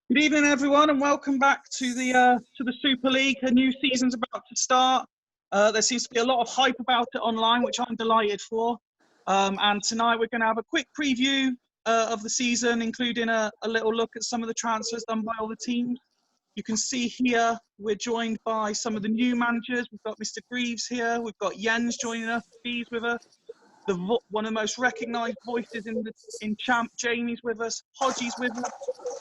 Good evening, everyone, and welcome back to the Super League. A new season's about to start. There seems to be a lot of hype about it online, which I'm delighted for. And tonight we're going to have a quick preview of the season, including a little look at some of the transfers done by all the teams. You can see here we're joined by some of the new managers. We've got Mr. Greaves here. We've got Jens joining us. Steve's with us. One of the most recognised voices in Champ, Jamie's with us. Hodgie's with us.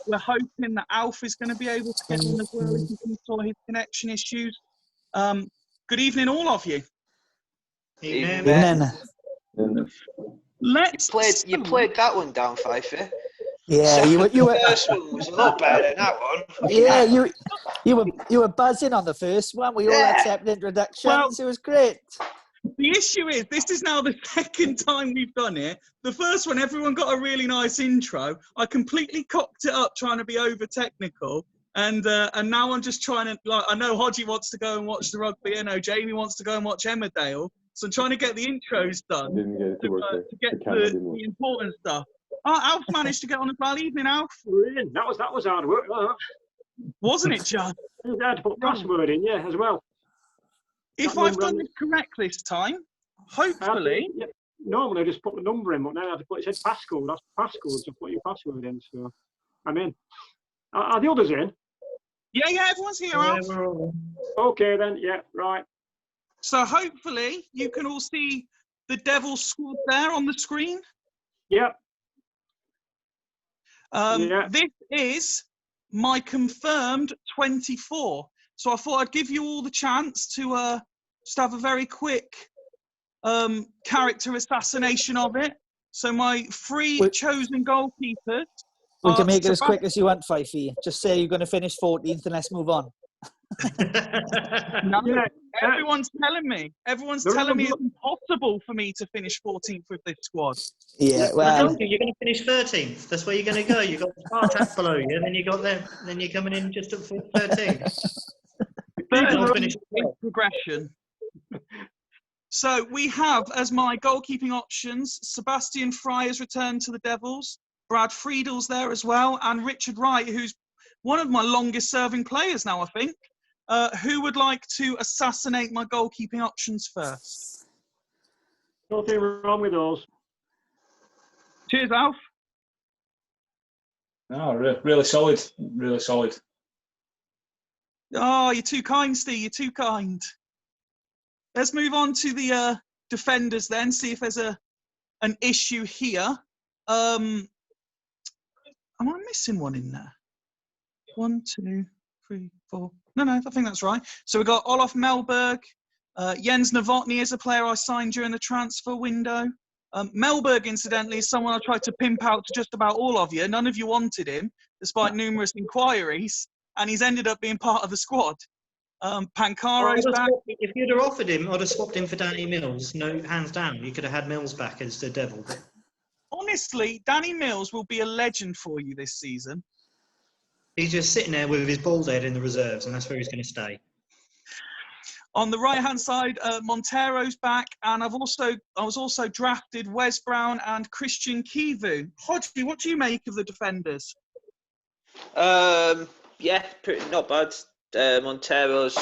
We're hoping that Alf is going to be able to get on as well if he can sort his connection issues. Good evening, all of you. Evening. You played that one down, Fifey. Yeah, you were. The first one was a lot better than that one. Yeah, you were buzzing on the first one. We all accepted introductions. Well, it was great. The issue is, this is now the second time we've done it. The first one, everyone got a really nice intro. I completely cocked it up trying to be over technical. And now I'm just trying to, I know Hodgie wants to go and watch the rugby. I know Jamie wants to go and watch Emmerdale. So I'm trying to get the intros done to get the important stuff. Oh, Alf managed to get on as well. Evening, Alf. That was hard work. Wasn't it, John? I had to put password in, as well. If I've done this correct this time, hopefully. Normally I just put the number in, but now I have to put, it said passcode. That's passcode to put your password in. So I'm in. Are the others in? Yeah, everyone's here, Alf. Okay then, right. So hopefully you can all see the Devils squad there on the screen. Yep. This is my confirmed 24. So I thought I'd give you all the chance to just have a very quick character assassination of it. So my three chosen goalkeepers. We can make it as quick as you want, Fifey. Just say you're going to finish 14th and let's move on. Everyone's telling me. Everyone's telling me it's impossible for me to finish 14th with this squad. Yeah, well, you're going to finish 13th. That's where you're going to go. You've got Spartak below you, and then you got them. Then you're coming in just at 13th. Progression. So we have as my goalkeeping options Sebastian Fry has returned to the Devils. Brad Friedel's there as well, and Richard Wright, who's one of my longest serving players now, I think. Who would like to assassinate my goalkeeping options first? Nothing wrong with those. Cheers, Alf. No, really solid. Really solid. Oh, you're too kind, Steve. You're too kind. Let's move on to the defenders then, see if there's an issue here. Am I missing one in there? 1, 2, 3, 4. No, I think that's right. So we've got Olof Mellberg. Jens Novotny is a player I signed during the transfer window. Mellberg, incidentally, is someone I tried to pimp out to just about all of you. None of you wanted him, despite numerous inquiries, and he's ended up being part of the squad. Pancaro's back. If you'd have offered him, I'd have swapped him for Danny Mills. No, hands down. You could have had Mills back as the Devil. Honestly, Danny Mills will be a legend for you this season. He's just sitting there with his bald head in the reserves, and that's where he's going to stay. On the right-hand side, Montero's back, and I was also drafted Wes Brown and Christian Kivu. Hodgie, what do you make of the defenders? Not bad. Montero's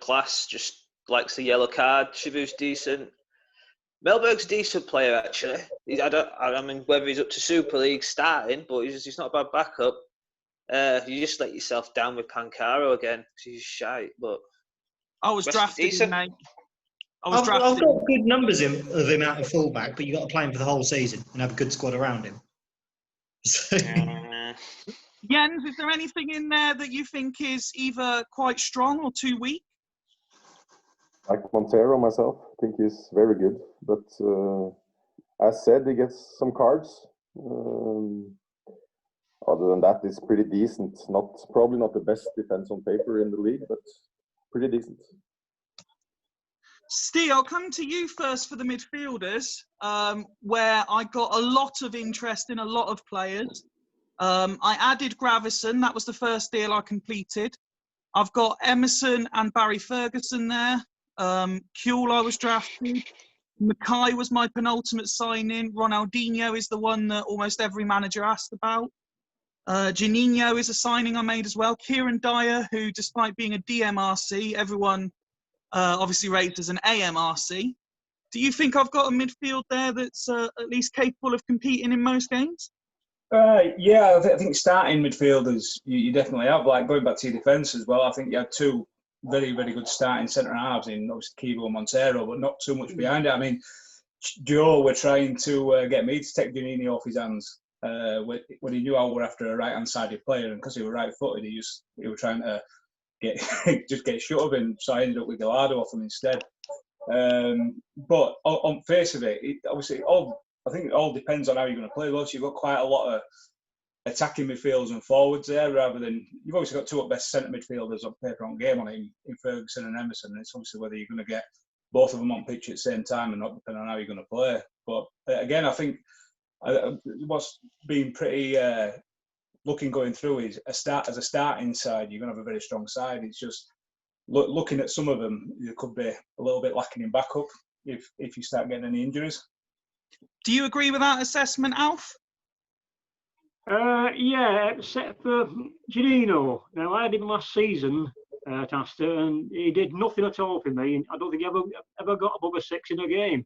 class, just likes the yellow card. Kivu's decent. Mellberg's a decent player, actually. I mean, whether he's up to Super League starting, but he's not a bad backup. You just let yourself down with Pancaro again, because he's shite, but... I was drafted, mate. I've got good numbers of him out of fullback, but you've got to play him for the whole season and have a good squad around him. Jens, is there anything in there that you think is either quite strong or too weak? Like Montero myself, I think he's very good. But as said, he gets some cards. Other than that, it's pretty decent. Probably not the best defense on paper in the league, but pretty decent. Steve, I'll come to you first for the midfielders, where I got a lot of interest in a lot of players. I added Gravison. That was the first deal I completed. I've got Emerson and Barry Ferguson there. Kuehl I was drafted. Mackay was my penultimate signing. Ronaldinho is the one that almost every manager asked about. Juninho is a signing I made as well. Kieran Dyer, who, despite being a DMRC, everyone obviously rates as an AMRC. Do you think I've got a midfield there that's at least capable of competing in most games? Yeah, I think starting midfielders, you definitely have. Like, going back to your defence as well, I think you had two very, very good starting centre halves in obviously Kivo and Montero, but not too much behind it. I mean, Joe were trying to get me to take Juninho off his hands when he knew I were after a right-hand-sided player, and because he was right-footed, he was trying to get get shut of him. So I ended up with Gallardo off him instead. But on face of it, obviously, I think it all depends on how you're going to play. Also, you've got quite a lot of attacking midfielders and forwards there, rather than you've obviously got two of the best centre midfielders on paper on game on it in Ferguson and Emerson. And it's obviously whether you're going to get both of them on pitch at the same time and not depending on how you're going to play. But again, I think what's been pretty looking going through is as a starting side, you're going to have a very strong side. It's just looking at some of them, you could be a little bit lacking in backup if you start getting any injuries. Do you agree with that assessment, Alf? Yeah, except for Juninho. Now, I had him last season at Astor, and he did nothing at all for me. I don't think he ever got above a 6 in a game.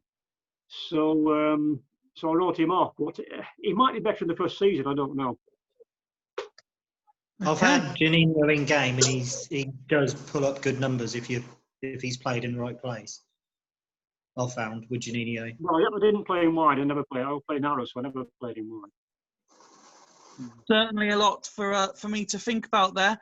So I wrote him off. But he might be better in the first season, I don't know. I've had Juninho in game, and he does pull up good numbers if he's played in the right place. I've found with Juninho. Well, I didn't play him wide. I was playing narrow, so I never played him wide. Certainly a lot for me to think about there.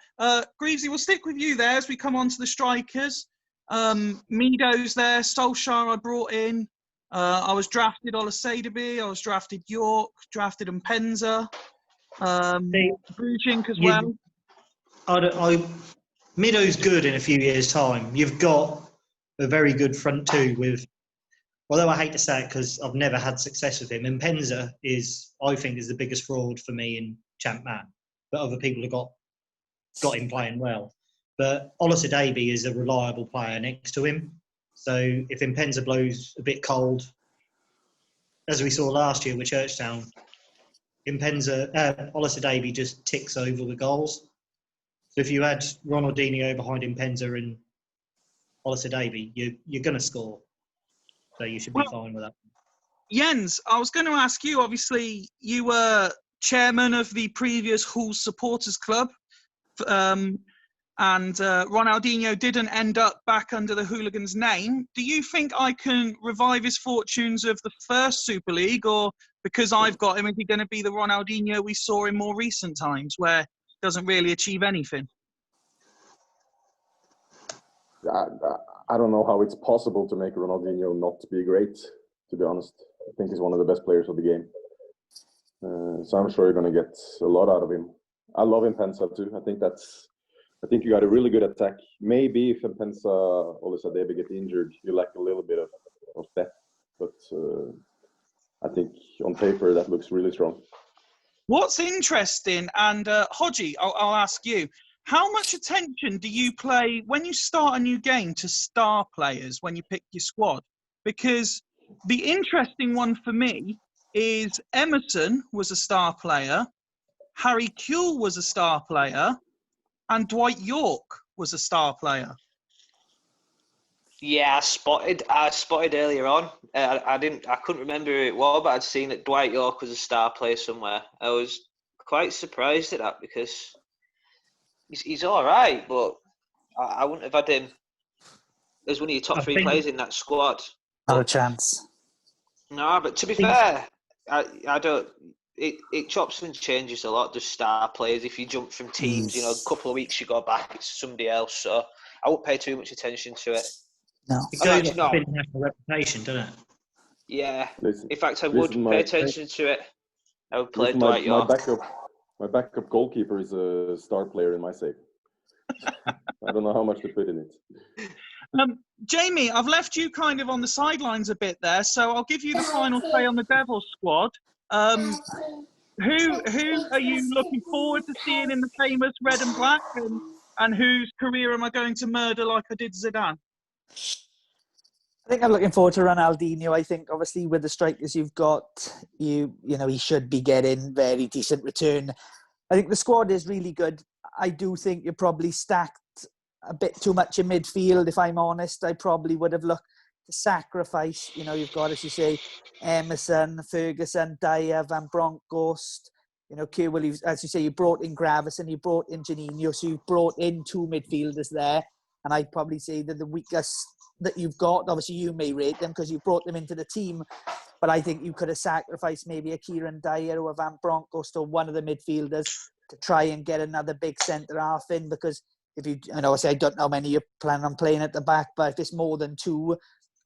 Greavesy, we'll stick with you there as we come on to the strikers. Meadows there, Solskjaer I brought in. I was drafted Olusedabi, I was drafted York, drafted Mpenza, Brujink as well. Meadows good in a few years' time. You've got a very good front two with, although I hate to say it because I've never had success with him, and Mpenza I think, is the biggest fraud for me in Champ Man. But other people have got him playing well. But Olusedabi is a reliable player next to him. So if Mpenza blows a bit cold, as we saw last year with Churchtown, Olusedabi just ticks over the goals. So if you had Ronaldinho behind Mpenza and Olusedabi, you're going to score. So you should be fine with that. Jens, I was going to ask you, obviously, you were chairman of the previous Hull Supporters Club, and Ronaldinho didn't end up back under the Hooligans name. Do you think I can revive his fortunes of the first Super League, or because I've got him, is he going to be the Ronaldinho we saw in more recent times, where he doesn't really achieve anything? I don't know how it's possible to make Ronaldinho not be great, to be honest. I think he's one of the best players of the game. So I'm sure you're going to get a lot out of him. I love Mpenza too. I think you got a really good attack. Maybe if Mpenza or Olusedabi get injured, you lack a little bit of depth. But I think on paper that looks really strong. What's interesting, and Hodgie, I'll ask you, how much attention do you play when you start a new game to star players when you pick your squad? Because the interesting one for me is Emerson was a star player, Harry Kewell was a star player, and Dwight York was a star player. Yeah, I spotted earlier on. I couldn't remember who it was, but I'd seen that Dwight York was a star player somewhere. I was quite surprised at that because he's all right, but I wouldn't have had him as one of your top three players in that squad. Not a chance. No, but to be fair, I don't. It chops and changes a lot. The star players, if you jump from teams, a couple of weeks you go back, it's somebody else. So I wouldn't pay too much attention to it. No, it goes off international reputation, doesn't it? Yeah. Listen, in fact, I would pay attention to it. I would play Dwight York. My backup goalkeeper is a star player in my save. I don't know how much to put in it. Jamie, I've left you kind of on the sidelines a bit there, so I'll give you the final say on the Devils squad. Who are you looking forward to seeing in the famous red and black, and whose career am I going to murder like I did Zidane? I think I'm looking forward to Ronaldinho. I think obviously with the strikers you've got, you know, he should be getting very decent return. I think the squad is really good. I do think you're probably stacked a bit too much in midfield, if I'm honest. I probably would have looked to sacrifice. You know, you've got, as you say, Emerson, Ferguson, Dyer, Van Bronckhorst. You know, Kirwell, as you say, you brought in Gravison, you brought in Janino, so you've brought in 2 midfielders there. And I'd probably say that the weakest that you've got, obviously you may rate them because you brought them into the team, but I think you could have sacrificed maybe a Kieran Dyer or a Van Bronckhorst or one of the midfielders to try and get another big centre-half in, because if you know, I don't know how many you're planning on playing at the back, but if it's more than 2,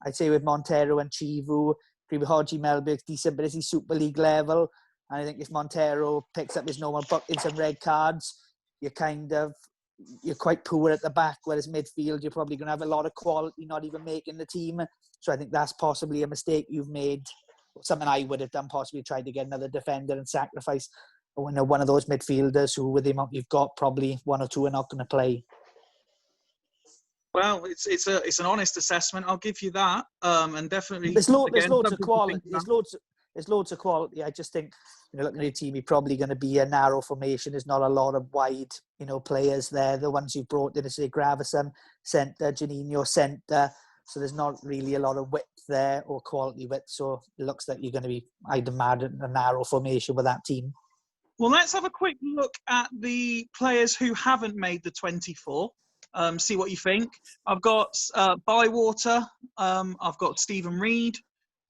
I'd say with Montero and Chivu, agree with Hodgie Melberg's decent, but is he Super League level? And I think if Montero picks up his normal buck in some red cards, you're quite poor at the back, whereas midfield, you're probably going to have a lot of quality not even making the team. So I think that's possibly a mistake you've made. Something I would have done, possibly tried to get another defender and sacrifice one of those midfielders who, with the amount you've got, probably 1 or 2 are not going to play. Well, it's an honest assessment. I'll give you that. And definitely, there's loads of quality. quality. There's loads of quality. I just think, you know, looking at your team, you're probably going to be a narrow formation. There's not a lot of wide, you know, players there. The ones you brought in, say Gravison, centre, Janino, centre. So there's not really a lot of width there or quality width. So it looks like you're going to be, I'd imagine, a narrow formation with that team. Well, let's have a quick look at the players who haven't made the 24. See what you think. I've got Bywater. I've got Stephen Reed.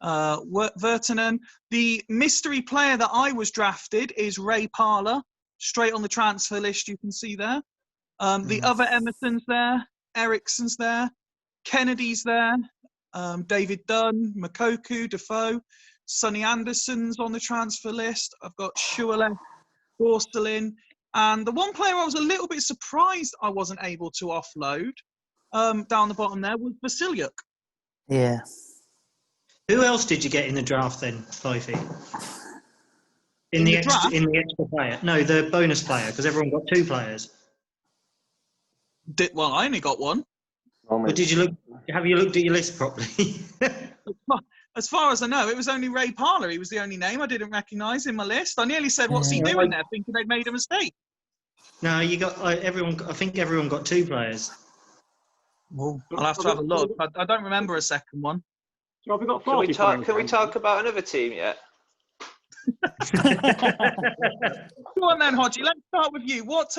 Vertonen. The mystery player that I was drafted is Ray Parlour, straight on the transfer list, you can see there. The other Emerson's there, Ericsson's there, Kennedy's there, David Dunn, Makoku, Defoe, Sonny Anderson's on the transfer list. I've got Schuele, Borselin, and the one player I was a little bit surprised I wasn't able to offload down the bottom there was Vasiliuk. Yeah. Who else did you get in the draft then, Fifey? In the extra player? No, the bonus player, because everyone got 2 players. Well, I only got 1. Oh, But did you look? Have you looked at your list properly? As far as I know, it was only Ray Parlour. He was the only name I didn't recognise in my list. I nearly said, "What's he doing there?" Thinking they'd made a mistake. No, you got everyone. I think everyone got 2 players. Well, I'll have to have a look. I don't remember a second one. So have we got 40 Can we talk about another team yet? Go on then, Hodgie. Let's start with you. What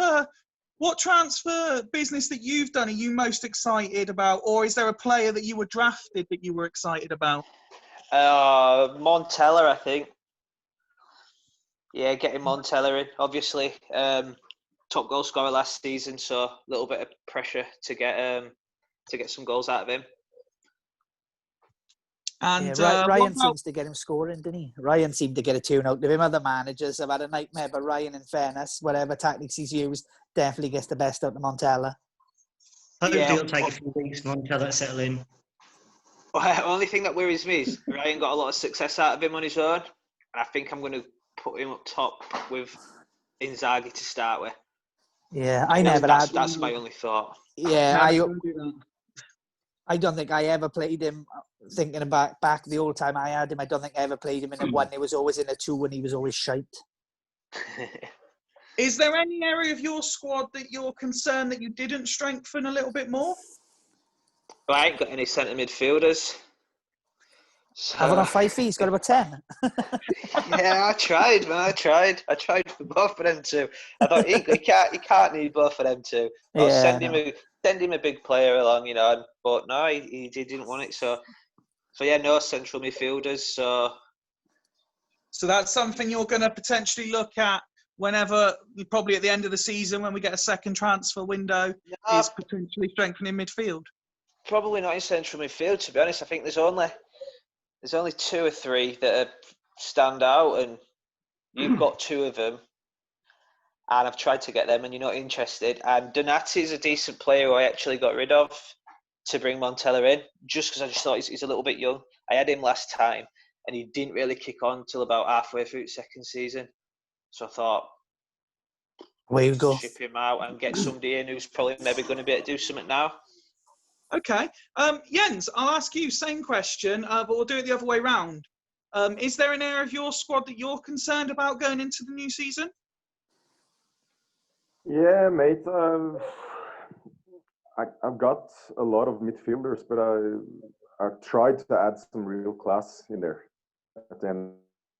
transfer business that you've done are you most excited about, or is there a player that you were drafted that you were excited about? Montella, I think. Yeah, getting Montella in, obviously. Top goal scorer last season, so a little bit of pressure to get some goals out of him. And Ryan seems to get him scoring, didn't he? Ryan seemed to get a tune out of him. Other managers have had a nightmare, but Ryan, in fairness, whatever tactics he's used, definitely gets the best out of Montella. Hopefully it'll take a few weeks for Montella to settle in. Well, the only thing that worries me is Ryan got a lot of success out of him on his own, and I think I'm going to put him up top with Inzaghi to start with. Yeah, that's my only thought. Yeah, I don't think I ever played him thinking about back the old time I had him. I don't think I ever played him in a 1. He was always in a 2 and he was always shite. Is there any area of your squad that you're concerned that you didn't strengthen a little bit more? Well, I ain't got any centre midfielders. So... Having on 5 feet, he's got about 10. Yeah, I tried, man. I tried for both of them 2. I thought he can't need both of them 2. I'll send him a big player along, you know. But no, he didn't want it. So yeah, no central midfielders. So that's something you're going to potentially look at whenever, probably at the end of the season, when we get a second transfer window, is potentially strengthening midfield. Probably not in central midfield, to be honest. I think there's only 2 or 3 that stand out, and you've got 2 of them. And I've tried to get them, and you're not interested. And Donati is a decent player who I actually got rid of to bring Montella in, just because I just thought he's a little bit young. I had him last time, and he didn't really kick on till about halfway through the second season. So I thought, where you go, ship him out and get somebody in who's probably maybe going to be able to do something now. Okay. Jens, I'll ask you same question, but we'll do it the other way round. Is there an area of your squad that you're concerned about going into the new season? Yeah, mate. I've got a lot of midfielders, but I tried to add some real class in there at the end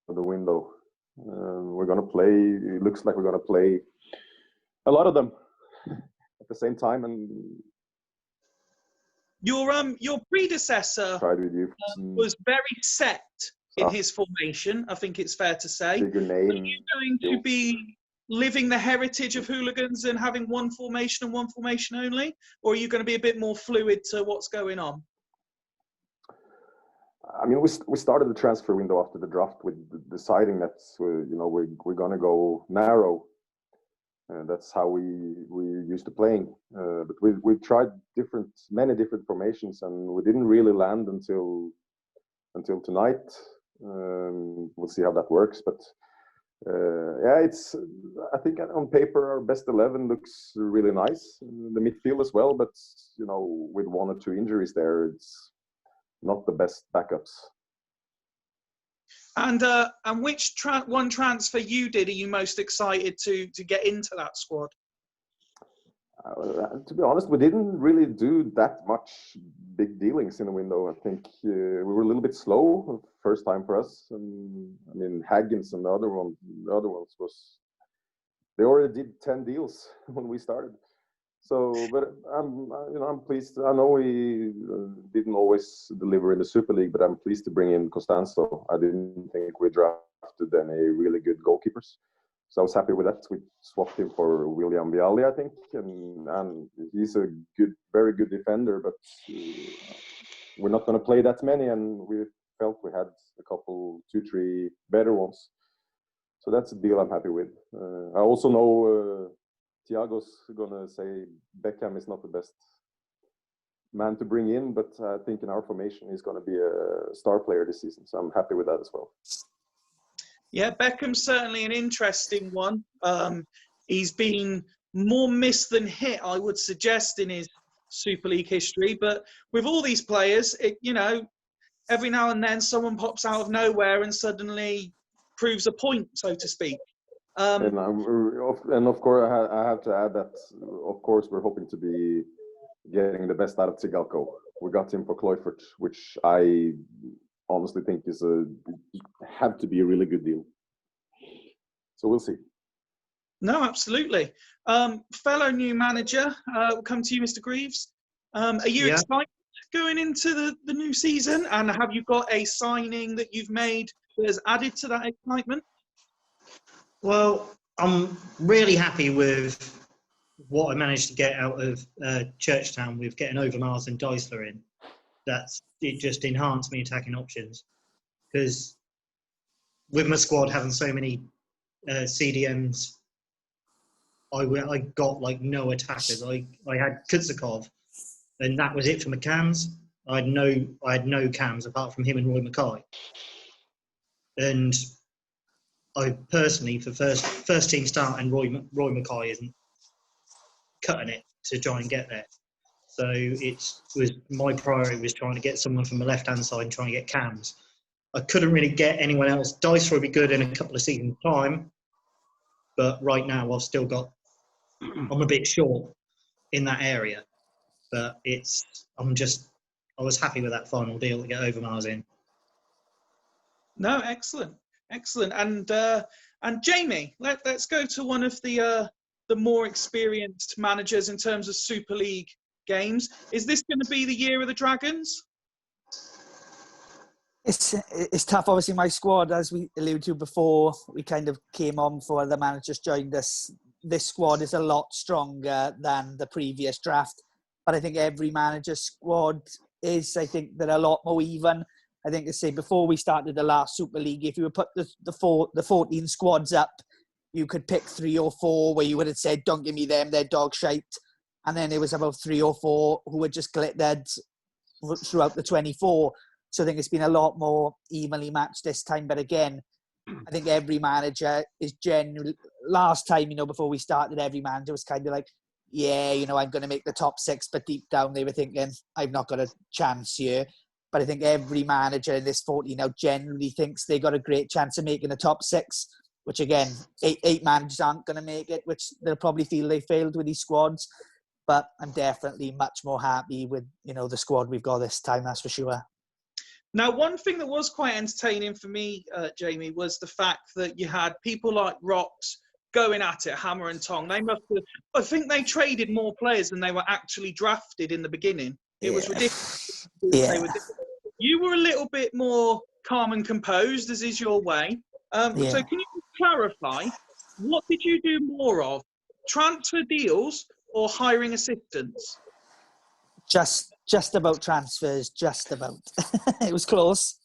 of the window. We're gonna play. It looks like we're gonna play a lot of them at the same time, and your predecessor tried with you. was very set in his formation. I think it's fair to say. Bigger Are name. you going to be living the heritage of Hooligans and having one formation and one formation only, or are you going to be a bit more fluid to what's going on? I mean, we started the transfer window after the draft with deciding that we're going to go narrow. That's how we used to playing. But we tried many different formations, and we didn't really land until tonight. We'll see how that works, but yeah, I think on paper our best 11 looks really nice. The midfield as well, but with one or two injuries there, it's not the best backups. And which one transfer you did are you most excited to get into that squad? To be honest, we didn't really do that much big dealings in the window. I think we were a little bit slow first time for us. And I mean, Haggins and the other ones they already did 10 deals when we started. So, but I'm pleased. I know we didn't always deliver in the Super League, but I'm pleased to bring in Costanzo. I didn't think we drafted any really good goalkeepers. So I was happy with that. We swapped him for William Vialli, I think, and he's a very good defender. But we're not going to play that many, and we felt we had a couple, 2-3 better ones. So that's a deal I'm happy with. I also know Thiago's going to say Beckham is not the best man to bring in, but I think in our formation he's going to be a star player this season. So I'm happy with that as well. Yeah, Beckham's certainly an interesting one. He's been more missed than hit, I would suggest, in his Super League history. But with all these players, every now and then someone pops out of nowhere and suddenly proves a point, so to speak. And of course, I have to add that, of course, we're hoping to be getting the best out of Tsigalko. We got him for Kluivert, which I honestly think have to be a really good deal. So we'll see. No, absolutely. Fellow new manager, we'll come to you, Mr. Greaves. Are you excited going into the new season? And have you got a signing that you've made that has added to that excitement? Well, I'm really happy with what I managed to get out of Churchtown with getting Overmars and Deisler in. It just enhanced my attacking options, because with my squad having so many CDMs, I got like no attackers. I had Kudzakov, and that was it for my cams. I had no cams apart from him and Roy Mackay. And I personally, for first team start, and Roy Mackay isn't cutting it to try and get there. So my priority was trying to get someone from the left-hand side and trying to get cams. I couldn't really get anyone else. Dice would be good in a couple of seasons' time, but right now I'm a bit short in that area. But I was happy with that final deal to get Overmars in. No, excellent. And Jamie, let's go to one of the more experienced managers in terms of Super League games. Is this going to be the year of the Dragons? It's tough. Obviously, my squad, as we alluded to before, we kind of came on before the managers joined us. This squad is a lot stronger than the previous draft. But I think every manager's squad is, I think, they're a lot more even. I think, to say, before we started the last Super League, if you would put the 14 squads up, you could pick 3 or 4 where you would have said, don't give me them, they're dog shite. And then there was about 3 or 4 who were just glittered throughout the 24. So I think it's been a lot more evenly matched this time. But again, I think every manager is generally, last time, before we started, every manager was kind of like, yeah, I'm going to make the top 6, but deep down they were thinking, I've not got a chance here. But I think every manager in this 40 now generally thinks they got a great chance of making the top 6, which again, eight managers aren't going to make it, which they'll probably feel they failed with these squads. But I'm definitely much more happy with, the squad we've got this time, that's for sure. Now, one thing that was quite entertaining for me, Jamie, was the fact that you had people like Rocks going at it, hammer and tong. I think they traded more players than they were actually drafted in the beginning. It was ridiculous. Yeah. You were a little bit more calm and composed, as is your way. So can you clarify, what did you do more of? Transfer deals or hiring assistants? Just about transfers, just about. It was close.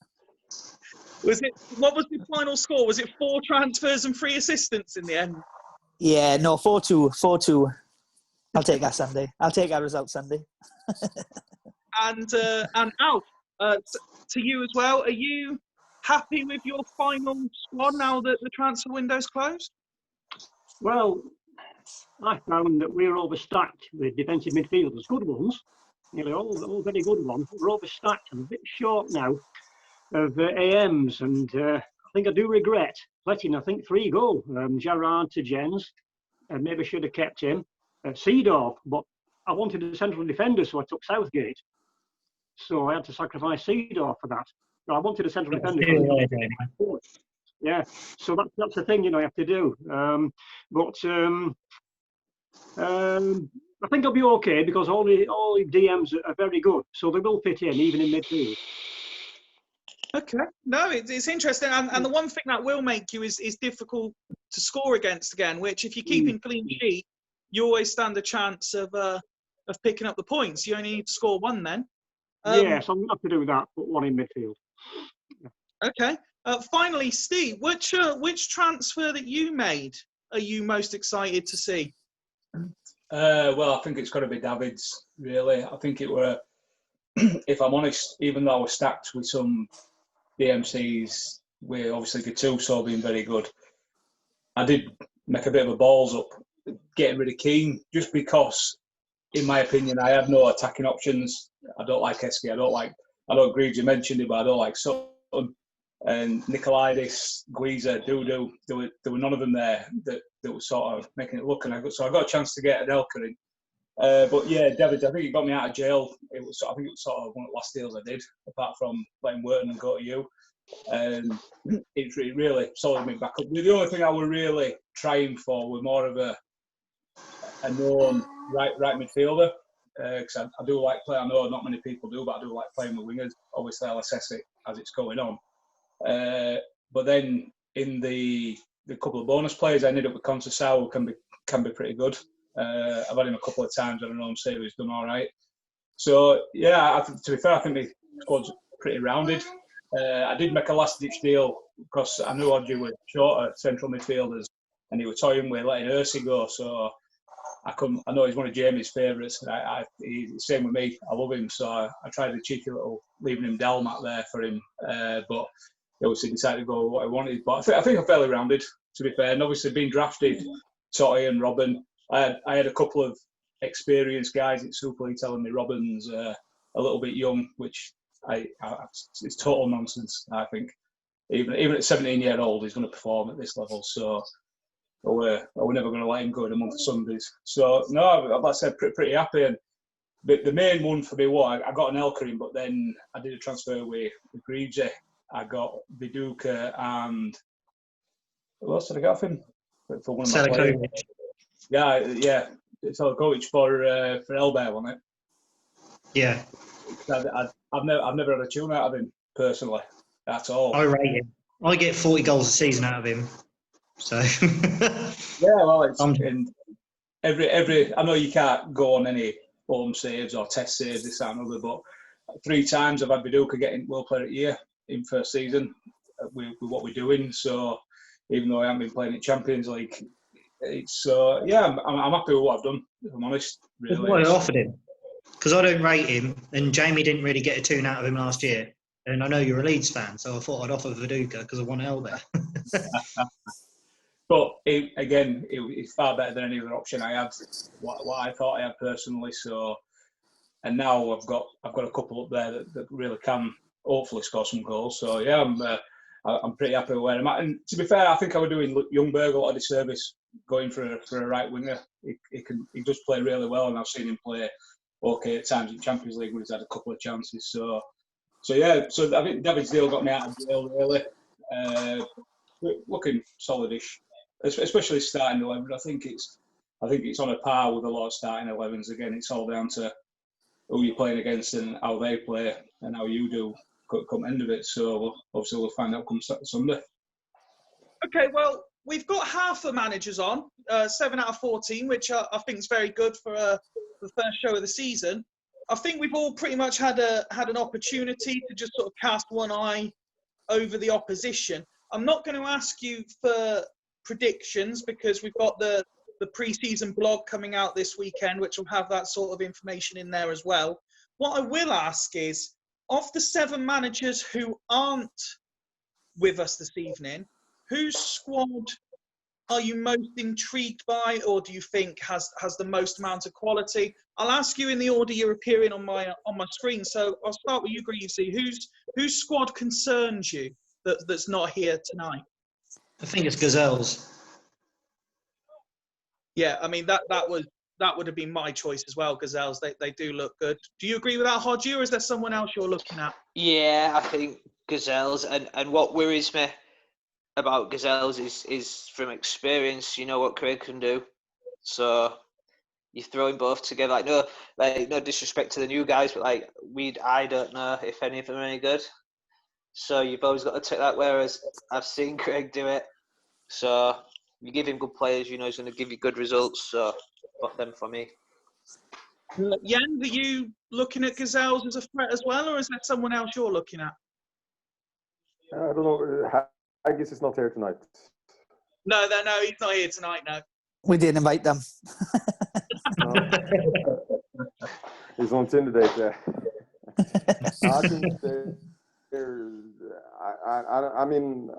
What was the final score? Was it 4 transfers and 3 assistants in the end? Yeah, no, 4-2. I'll take that Sunday. I'll take our result Sunday. And Alf, to you as well. Are you happy with your final squad now that the transfer window's closed? Well, I found that we're overstacked with defensive midfielders, good ones, nearly all very good ones. We're overstacked and a bit short now of AMs, and I think I do regret letting, 3 go. Gerrard to Jens, and maybe should have kept him. Seedorf, but I wanted a central defender, so I took Southgate. So I had to sacrifice Seedorf for that. I wanted a central defender. Yeah, so that's the thing, you have to do. I think I'll be okay because all the DMs are very good, so they will fit in even in midfield. Okay, no, it's interesting, and the one thing that will make you is difficult to score against again. Which, if you're keeping clean sheet, you always stand a chance of picking up the points. You only need to score 1 then. Yes, I'm going to have to do that, put 1 in midfield. Okay. Finally, Steve, which transfer that you made are you most excited to see? Well, I think it's got to be David's, really. I think it were, if I'm honest, even though I was stacked with some DMCs, with obviously Gattuso being very good, I did make a bit of a balls up getting rid of Keane, just because, in my opinion, I had no attacking options. I don't like Esky. I don't agree with you mentioned it, but I don't like Sutton and Nicolaides, Guiza, Dudu. There were none of them there that were sort of making it look. So I got a chance to get an Elker in. But yeah, David, I think it got me out of jail. I think it was sort of one of the last deals I did, apart from letting Wharton and go to you. And it really solid me back up. The only thing I were really trying for were more of a known right midfielder. Because I do like playing. I know not many people do, but I do like playing with wingers. Obviously, I'll assess it as it's going on. But then in the couple of bonus players, I ended up with Conceição, who can be pretty good. I've had him a couple of times. I don't know, say he's done all right. So yeah, to be fair, I think the squad's pretty rounded. I did make a last-ditch deal because I knew Odgie was shorter central midfielders, and he was toying with letting Ursi go. So I know he's one of Jamie's favourites. Same with me. I love him, so I tried the cheeky little leaving him Dalmat there for him. But he obviously decided to go with what he wanted. But I think I'm fairly rounded, to be fair. And obviously being drafted, Totti and Robin, I had a couple of experienced guys at Super League telling me Robin's a little bit young, which it's total nonsense, I think. Even at 17-year-old, he's going to perform at this level. So we're never going to let him go in a month of Sundays. So no, like I said, pretty happy. And the main one for me was I got an Elker in, but then I did a transfer with Greavesy. I got Viduka and what else did I get off him? For one of my players. Yeah. Selakovic for Elbear, wasn't it? Yeah. I've never had a tune out of him personally at all. I rate him. I get 40 goals a season out of him. So yeah, well, and every I know you can't go on any home saves or test saves, this and other, but 3 times I've had Viduka getting World Player of the Year in first season with what we're doing. So even though I haven't been playing in Champions League, it's yeah, I'm happy with what I've done, if I'm honest. Really, what I offered him, because I don't rate him, and Jamie didn't really get a tune out of him last year. And I know you're a Leeds fan, so I thought I'd offer Viduka because I want Elbear. But it's far better than any other option I had. What I thought I had personally. So, and now I've got a couple up there that really can hopefully score some goals. So yeah, I'm pretty happy with where I'm at. And to be fair, I think I was doing Youngberg a lot of disservice going for a right winger. He does play really well, and I've seen him play okay at times in Champions League when he's had a couple of chances. So yeah. So I think David Steele got me out of jail really. Looking solidish, especially starting 11. I think it's on a par with a lot of starting 11s. Again, it's all down to who you're playing against and how they play and how you do come end of it. So obviously we'll find out come Sunday. Okay, well, we've got half the managers on, 7 out of 14, which I think is very good for the first show of the season. I think we've all pretty much had an opportunity to just sort of cast one eye over the opposition. I'm not going to ask you for predictions because we've got the pre-season blog coming out this weekend, which will have that sort of information in there as well. What I will ask is, of the 7 managers who aren't with us this evening, whose squad are you most intrigued by, or do you think has the most amount of quality? I'll ask you in the order you're appearing on my screen. So I'll start with you, Greavesy. Whose squad concerns you that's not here tonight? I think it's Gazelles. Yeah, I mean that would have been my choice as well. Gazelles, they do look good. Do you agree with that, Hodgie, or is there someone else you're looking at? Yeah, I think Gazelles, and what worries me about Gazelles is from experience. You know what Craig can do, so you're throwing both together. No disrespect to the new guys, but I don't know if any of them are any good. So you've always got to take that. Whereas I've seen Craig do it, so you give him good players, you know he's going to give you good results. So got them for me. Jan, are you looking at Gazelles as a threat as well, or is there someone else you're looking at? I don't know. Haggis is not here tonight. No, he's not here tonight. No, We didn't invite them. No. He's on Tinder date there. I think I mean,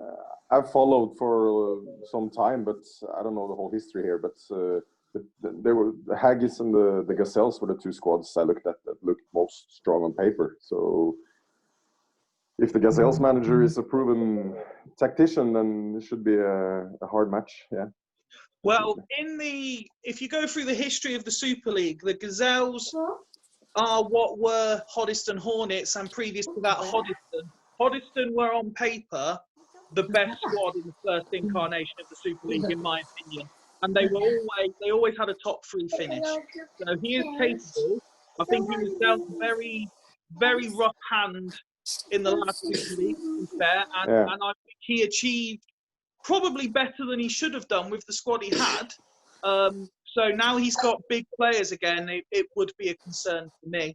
I've followed for some time, but I don't know the whole history here. But there were the Haggis and the Gazelles were the 2 squads I looked at that looked most strong on paper. So if the Gazelles manager is a proven tactician, then it should be a hard match. Yeah. Well, if you go through the history of the Super League, the Gazelles are what were Hoddesdon Hornets, and previous to that, Hoddesdon were on paper the best squad in the first incarnation of the Super League, in my opinion, and they always had a top 3 finish. So he is capable. I think he was dealt very, very rough hand in the last Super League, to be fair, and I think he achieved probably better than he should have done with the squad he had. So now he's got big players again. It would be a concern for me.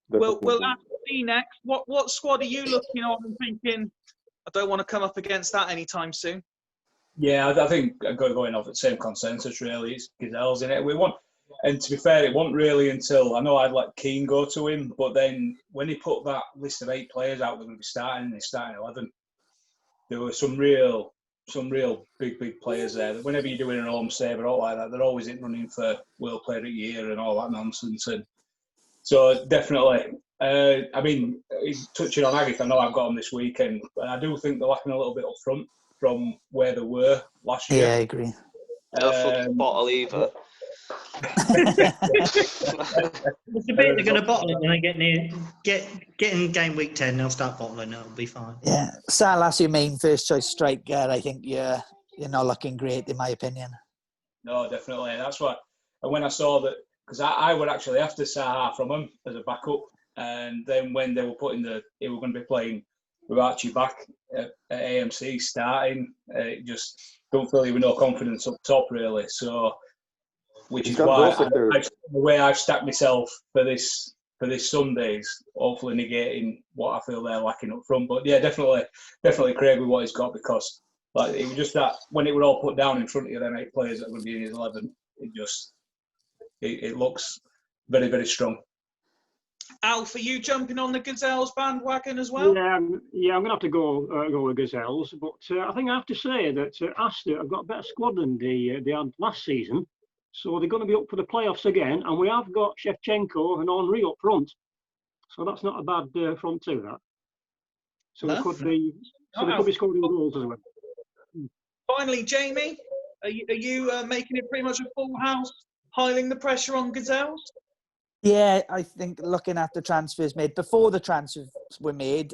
We'll ask C next. What squad are you looking on and thinking, I don't want to come up against that anytime soon? Yeah, I think I'm going off the same consensus really. It's Gazelles in it. And to be fair, it wasn't really until I know I'd let Keane go to him, but then when he put that list of 8 players out that going to be starting in his starting 11, there were some real big players there. That whenever you're doing an home save or all like that, they're always in running for World Player of the Year and all that nonsense. And so definitely, I mean, touching on Agate, I know I've got them this weekend, but I do think they're lacking a little bit up front from where they were last year. Yeah, I agree. No fucking bottle either. It's a bit they're going to bottle it when they get in game week 10. They'll start bottling. It'll be fine. Yeah, Salah's your main first choice striker. I think you're not looking great, in my opinion. No, definitely. That's what. And when I saw that, because I would actually after Saha from him as a backup, and then when they were they were going to be playing with Archie back at AMC starting, just don't feel even no confidence up top really. So. Which is why the way I've stacked myself for this Sundays, hopefully negating what I feel they're lacking up front. But yeah, definitely Craig with what he's got, because it was just that when it were all put down in front of you, them 8 players that were going to be in his 11, it looks very, very strong. Alf, are you jumping on the Gazelles bandwagon as well? I'm going to have to go with Gazelles, but I think I have to say that Astor have got a better squad than they had last season, so they're going to be up for the playoffs again, and we have got Shevchenko and Henry up front, so that's not a bad front two, that. So No? they could be scoring goals as well. Finally, Jamie, are you making it pretty much a full house, piling the pressure on Gazelles? Yeah, I think looking at the transfers made, before the transfers were made,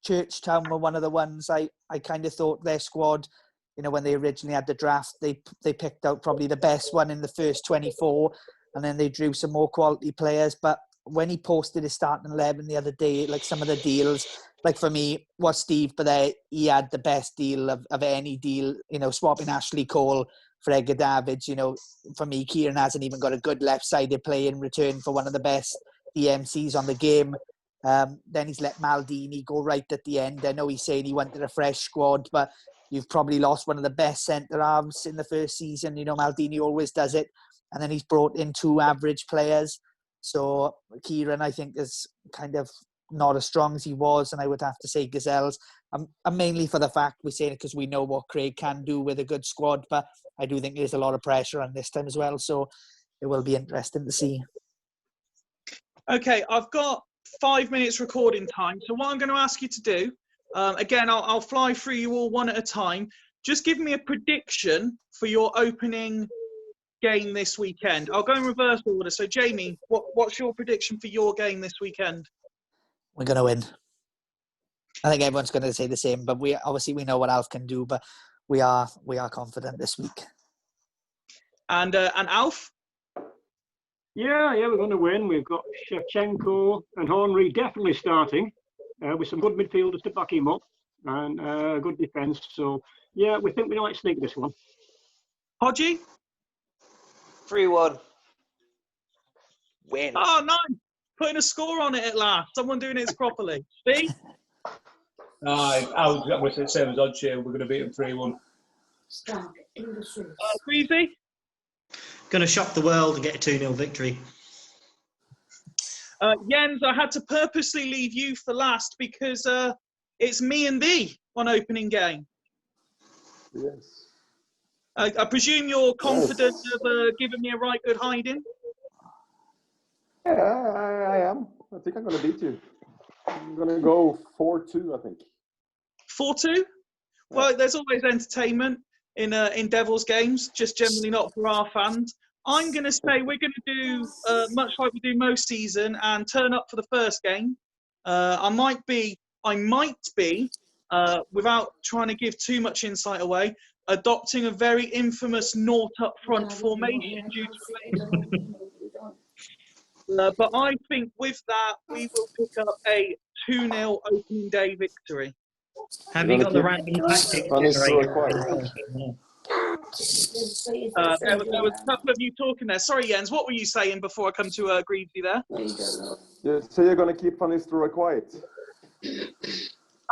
Churchtown were one of the ones I kind of thought their squad, you know, when they originally had the draft, they picked out probably the best one in the first 24, and then they drew some more quality players. But when he posted his starting 11 the other day, like some of the deals, like for me, was Steve, but there he had the best deal of any deal, you know, swapping Ashley Cole for Edgar Davids. You know, for me, Kieran hasn't even got a good left-sided play in return for one of the best DMCs on the game. Then he's let Maldini go right at the end. I know he's saying he wanted a fresh squad, but you've probably lost one of the best centre-halves in the first season. You know, Maldini always does it. And then he's brought in 2 average players. So Kieran, I think, is kind of not as strong as he was, and I would have to say Gazelles. I'm mainly for the fact we're saying it because we know what Craig can do with a good squad, but I do think there's a lot of pressure on this time as well, so it will be interesting to see. Okay, I've got 5 minutes recording time, so what I'm going to ask you to do, again, I'll fly through you all one at a time. Just give me a prediction for your opening game this weekend. I'll go in reverse order. So, Jamie, what's your prediction for your game this weekend? We're going to win. I think everyone's going to say the same, but we know what Alf can do, but we are confident this week. And Alf? Yeah, we're going to win. We've got Shevchenko and Henry definitely starting, with some good midfielders to back him up, and good defence. So, yeah, we think we might sneak this one. Hodgie? 3-1. Win. Oh, nice. Putting a score on it at last. Someone doing it properly. Steve? I was going to say the same as Oddshare. We're going to beat them 3-1. Greasy? Going to shock the world and get a 2-0 victory. Jens, I had to purposely leave you for last because it's me and thee on opening game. Yes. I presume you're confident of giving me a right good hiding? Yeah, I am. I think I'm going to beat you. I'm going to go 4-2, I think. 4-2? Well, there's always entertainment in Devils games, just generally not for our fans. I'm going to say we're going to do much like we do most season and turn up for the first game. I might be, without trying to give too much insight away, adopting a very infamous naught up front formation due to but I think with that, we will pick up a 2-0 opening day victory. Have you got the random tactic generator? There was a couple of you talking there. Sorry, Jens, what were you saying before I come to Greavesy there? So you're going to keep Van Nistelrooy quiet?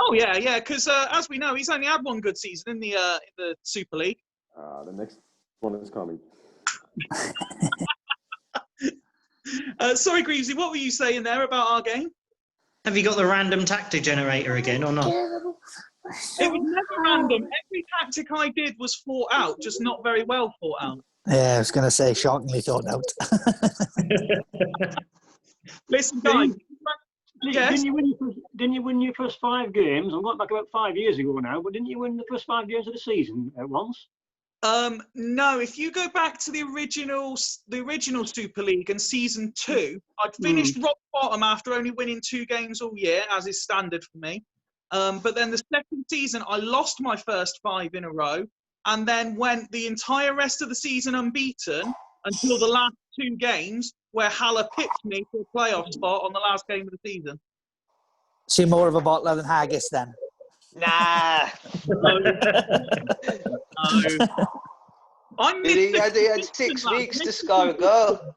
Oh, yeah, because as we know, he's only had one good season in the Super League. The next one is coming. Sorry, Greavesy, what were you saying there about our game? Have you got the random tactic generator again or not? It was never random. Every tactic I did was thought out, just not very well thought out. Yeah, I was going to say shockingly thought out. Listen, guys. Yes? Didn't you win your first 5 games? I'm going back about 5 years ago now, but didn't you win the first 5 games of the season at once? No, if you go back to the original Super League and season 2, I'd finished rock bottom after only winning 2 games all year, as is standard for me. But then the second season, I lost my first 5 in a row, and then went the entire rest of the season unbeaten until the last 2 games, where Haller picked me for a playoff spot on the last game of the season. So you're more of a bottler than Haggis then? Nah. No. He had 6 weeks to score a goal.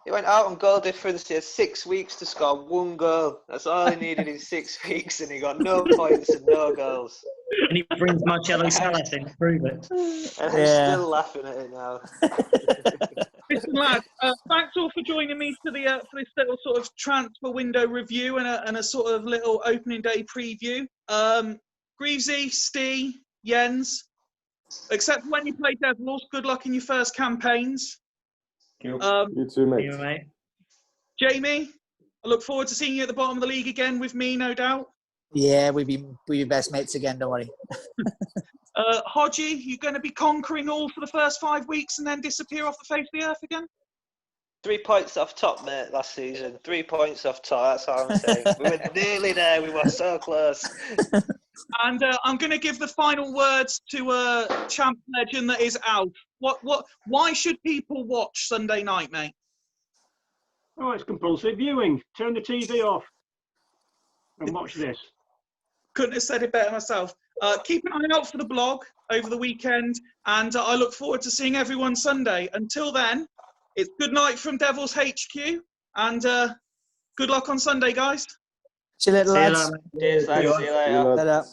He went out on goal difference. He had 6 weeks to score 1 goal. That's all he needed in 6 weeks, and he got no points and no goals. And he brings Marcelo Salas in to prove it. And I'm still laughing at it now. Listen, lads, thanks all for joining me for for this little sort of transfer window review and a sort of little opening day preview. Greavesy, Steve, Jens, except when you play Devils, good luck in your first campaigns. You. You too, mate. You, mate. Jamie, I look forward to seeing you at the bottom of the league again with me, no doubt. Yeah, we'll be best mates again, don't worry. Hodgie, you're going to be conquering all for the first 5 weeks and then disappear off the face of the earth again? 3 points off top, mate, last season. 3 points off top, that's all I'm saying. We were nearly there, we were so close. And I'm going to give the final words to champ legend that is Alf. Why should people watch Sunday night, mate? Oh, it's compulsive viewing. Turn the TV off and watch this. Couldn't have said it better myself. Keep an eye out for the blog over the weekend, and I look forward to seeing everyone Sunday. Until then, it's good night from Devils HQ, and good luck on Sunday, guys. See you later, lads. Cheers, lads. See you later. Ta-ra.